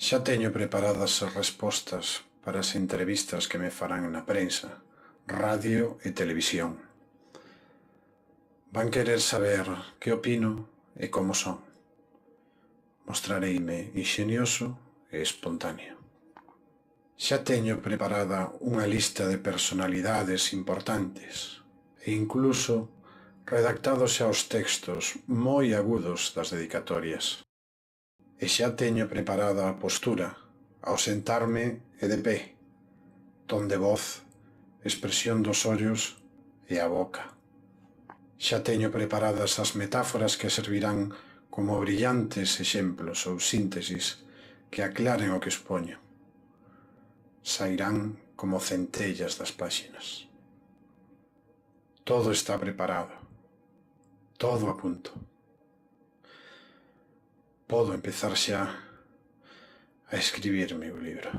Xa teño preparadas as respostas para as entrevistas que me farán na prensa, radio e televisión. Van querer saber que opino e como son. Mostrareime inxenioso e espontáneo. Xa teño preparada unha lista de personalidades importantes e incluso redactados xa os textos moi agudos das dedicatorias. E xa teño preparada a postura, ao sentarme e de pé, ton de voz, expresión dos ollos e a boca. Xa teño preparadas as metáforas que servirán como brillantes exemplos ou síntesis que aclaren o que expoño. Sairán como centellas das páxinas. Todo está preparado, todo a punto. Podo empezar xa a escribir meu libro.